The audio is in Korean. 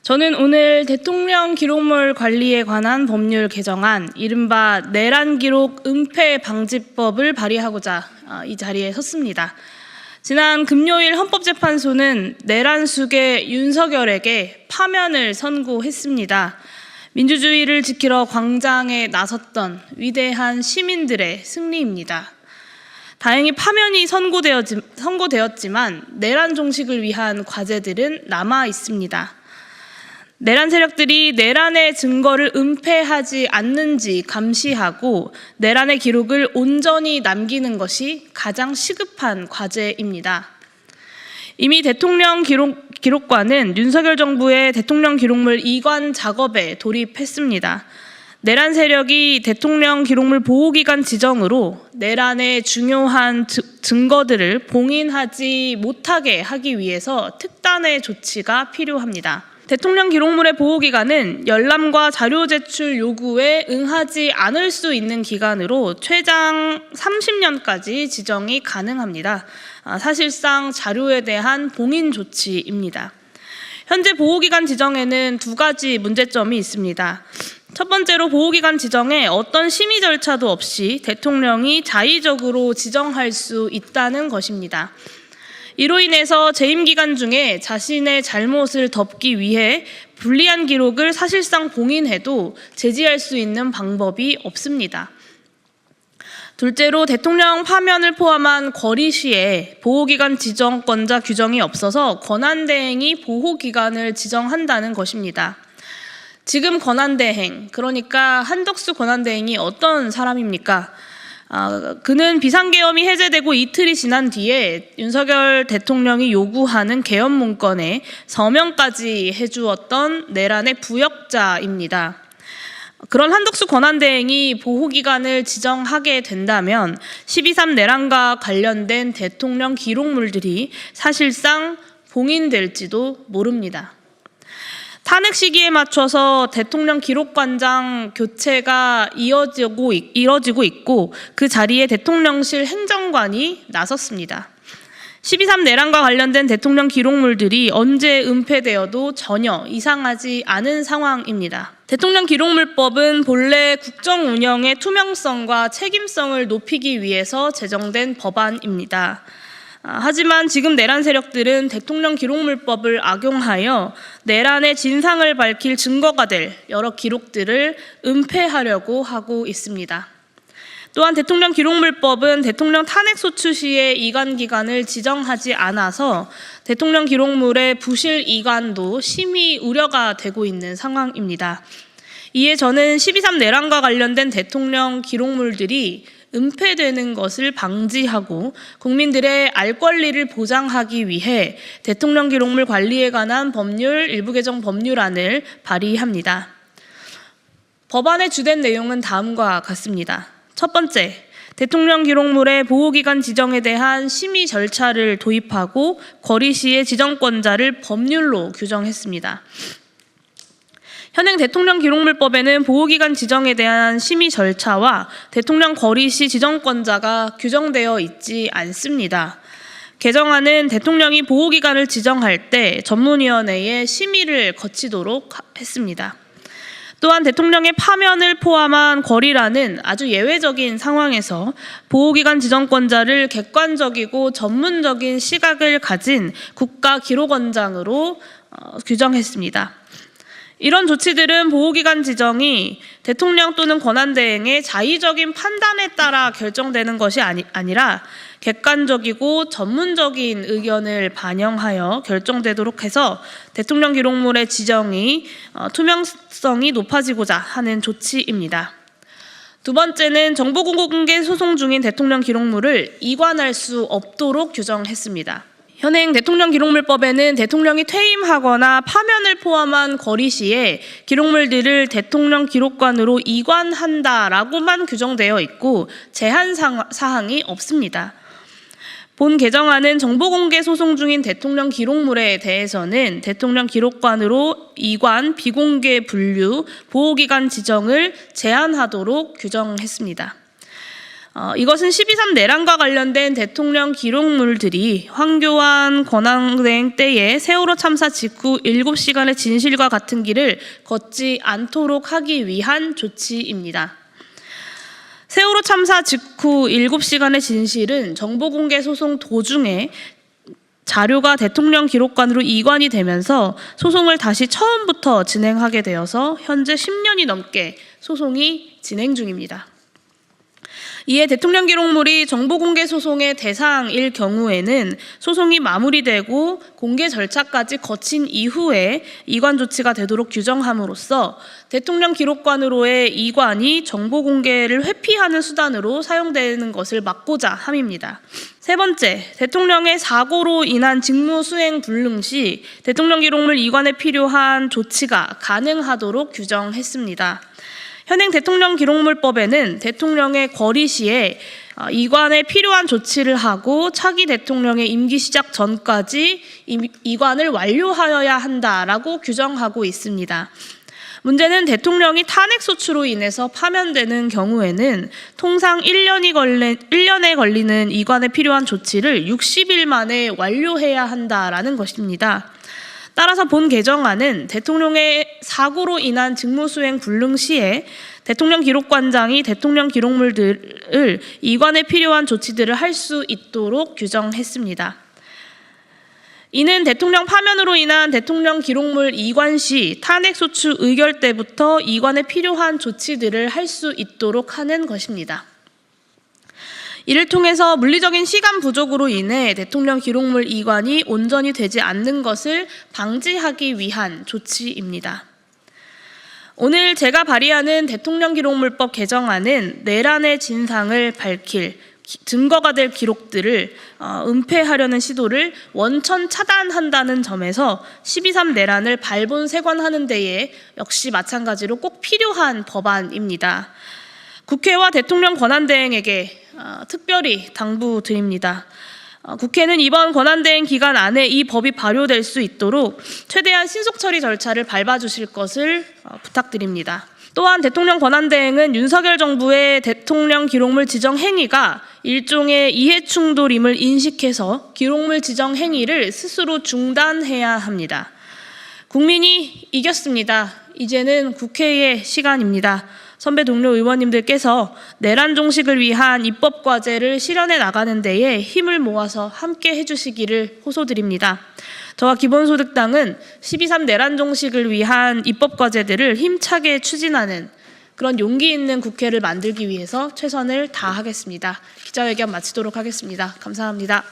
저는 오늘 대통령 기록물 관리에 관한 법률 개정안, 이른바 내란 기록 은폐 방지법을 발의하고자 이 자리에 섰습니다. 지난 금요일 헌법재판소는 내란 수괴 윤석열에게 파면을 선고했습니다. 민주주의를 지키러 광장에 나섰던 위대한 시민들의 승리입니다. 다행히 파면이 선고되었지만 내란 종식을 위한 과제들은 남아 있습니다. 내란 세력들이 내란의 증거를 은폐하지 않는지 감시하고 내란의 기록을 온전히 남기는 것이 가장 시급한 과제입니다. 이미 대통령 기록관은 윤석열 정부의 대통령 기록물 이관 작업에 돌입했습니다. 내란 세력이 대통령 기록물 보호기간 지정으로 내란의 중요한 증거들을 봉인하지 못하게 하기 위해서 특단의 조치가 필요합니다. 대통령 기록물의 보호기간은 열람과 자료 제출 요구에 응하지 않을 수 있는 기간으로 최장 30년까지 지정이 가능합니다. 사실상 자료에 대한 봉인 조치입니다. 현재 보호기간 지정에는 두 가지 문제점이 있습니다. 첫 번째로 보호기간 지정에 어떤 심의 절차도 없이 대통령이 자의적으로 지정할 수 있다는 것입니다. 이로 인해서 재임 기간 중에 자신의 잘못을 덮기 위해 불리한 기록을 사실상 봉인해도 제지할 수 있는 방법이 없습니다. 둘째로 대통령 파면을 포함한 거리 시에 보호기간 지정권자 규정이 없어서 권한대행이 보호기간을 지정한다는 것입니다. 지금 권한대행, 그러니까 한덕수 권한대행이 어떤 사람입니까? 그는 비상계엄이 해제되고 이틀이 지난 뒤에 윤석열 대통령이 요구하는 계엄 문건에 서명까지 해주었던 내란의 부역자입니다. 그런 한덕수 권한대행이 보호기간을 지정하게 된다면 12.3 내란과 관련된 대통령 기록물들이 사실상 봉인될지도 모릅니다. 탄핵 시기에 맞춰서 대통령 기록관장 교체가 이뤄지고 있고 그 자리에 대통령실 행정관이 나섰습니다. 12.3 내란과 관련된 대통령 기록물들이 언제 은폐되어도 전혀 이상하지 않은 상황입니다. 대통령 기록물법은 본래 국정 운영의 투명성과 책임성을 높이기 위해서 제정된 법안입니다. 하지만 지금 내란 세력들은 대통령 기록물법을 악용하여 내란의 진상을 밝힐 증거가 될 여러 기록들을 은폐하려고 하고 있습니다. 또한 대통령 기록물법은 대통령 탄핵 소추 시에 이관 기간을 지정하지 않아서 대통령 기록물의 부실 이관도 심히 우려가 되고 있는 상황입니다. 이에 저는 12.3 내란과 관련된 대통령 기록물들이 은폐되는 것을 방지하고 국민들의 알 권리를 보장하기 위해 대통령 기록물 관리에 관한 법률 일부 개정 법률안을 발의합니다. 법안의 주된 내용은 다음과 같습니다. 첫 번째, 대통령 기록물의 보호기간 지정에 대한 심의 절차를 도입하고 거리 시의 지정권자를 법률로 규정했습니다. 현행 대통령 기록물법에는 보호기간 지정에 대한 심의 절차와 대통령 거리 시 지정권자가 규정되어 있지 않습니다. 개정안은 대통령이 보호기간을 지정할 때 전문위원회의 심의를 거치도록 했습니다. 또한 대통령의 파면을 포함한 거리라는 아주 예외적인 상황에서 보호기간 지정권자를 객관적이고 전문적인 시각을 가진 국가기록원장으로 규정했습니다. 이런 조치들은 보호기간 지정이 대통령 또는 권한대행의 자의적인 판단에 따라 결정되는 것이 아니라 객관적이고 전문적인 의견을 반영하여 결정되도록 해서 대통령 기록물의 지정이 투명성이 높아지고자 하는 조치입니다. 두 번째는 정보공개 소송 중인 대통령 기록물을 이관할 수 없도록 규정했습니다. 현행 대통령 기록물법에는 대통령이 퇴임하거나 파면을 포함한 거리 시에 기록물들을 대통령 기록관으로 이관한다라고만 규정되어 있고 제한 사항이 없습니다. 본 개정안은 정보공개 소송 중인 대통령 기록물에 대해서는 대통령 기록관으로 이관, 비공개 분류, 보호기간 지정을 제한하도록 규정했습니다. 이것은 12.3 내란과 관련된 대통령 기록물들이 황교안 권한대행 때에 세월호 참사 직후 7시간의 진실과 같은 길을 걷지 않도록 하기 위한 조치입니다. 세월호 참사 직후 7시간의 진실은 정보공개 소송 도중에 자료가 대통령 기록관으로 이관이 되면서 소송을 다시 처음부터 진행하게 되어서 현재 10년이 넘게 소송이 진행 중입니다. 이에 대통령 기록물이 정보공개 소송의 대상일 경우에는 소송이 마무리되고 공개 절차까지 거친 이후에 이관 조치가 되도록 규정함으로써 대통령 기록관으로의 이관이 정보공개를 회피하는 수단으로 사용되는 것을 막고자 함입니다. 세 번째, 대통령의 사고로 인한 직무 수행 불능 시 대통령 기록물 이관에 필요한 조치가 가능하도록 규정했습니다. 현행 대통령 기록물법에는 대통령의 거리 시에 이관에 필요한 조치를 하고 차기 대통령의 임기 시작 전까지 이관을 완료하여야 한다라고 규정하고 있습니다. 문제는 대통령이 탄핵 소추로 인해서 파면되는 경우에는 통상 1년에 걸리는 이관에 필요한 조치를 60일 만에 완료해야 한다라는 것입니다. 따라서 본 개정안은 대통령의 사고로 인한 직무수행 불능 시에 대통령 기록관장이 대통령 기록물들을 이관에 필요한 조치들을 할 수 있도록 규정했습니다. 이는 대통령 파면으로 인한 대통령 기록물 이관 시 탄핵소추 의결 때부터 이관에 필요한 조치들을 할 수 있도록 하는 것입니다. 이를 통해서 물리적인 시간 부족으로 인해 대통령 기록물 이관이 온전히 되지 않는 것을 방지하기 위한 조치입니다. 오늘 제가 발의하는 대통령 기록물법 개정안은 내란의 진상을 밝힐 증거가 될 기록들을 은폐하려는 시도를 원천 차단한다는 점에서 12.3 내란을 발본색원하는 데에 역시 마찬가지로 꼭 필요한 법안입니다. 국회와 대통령 권한대행에게 특별히 당부드립니다. 국회는 이번 권한대행 기간 안에 이 법이 발효될 수 있도록 최대한 신속 처리 절차를 밟아주실 것을 부탁드립니다. 또한 대통령 권한대행은 윤석열 정부의 대통령 기록물 지정 행위가 일종의 이해충돌임을 인식해서 기록물 지정 행위를 스스로 중단해야 합니다. 국민이 이겼습니다. 이제는 국회의 시간입니다. 선배 동료 의원님들께서 내란 종식을 위한 입법 과제를 실현해 나가는 데에 힘을 모아서 함께 해주시기를 호소드립니다. 저와 기본소득당은 12.3 내란 종식을 위한 입법 과제들을 힘차게 추진하는 그런 용기 있는 국회를 만들기 위해서 최선을 다하겠습니다. 기자회견 마치도록 하겠습니다. 감사합니다.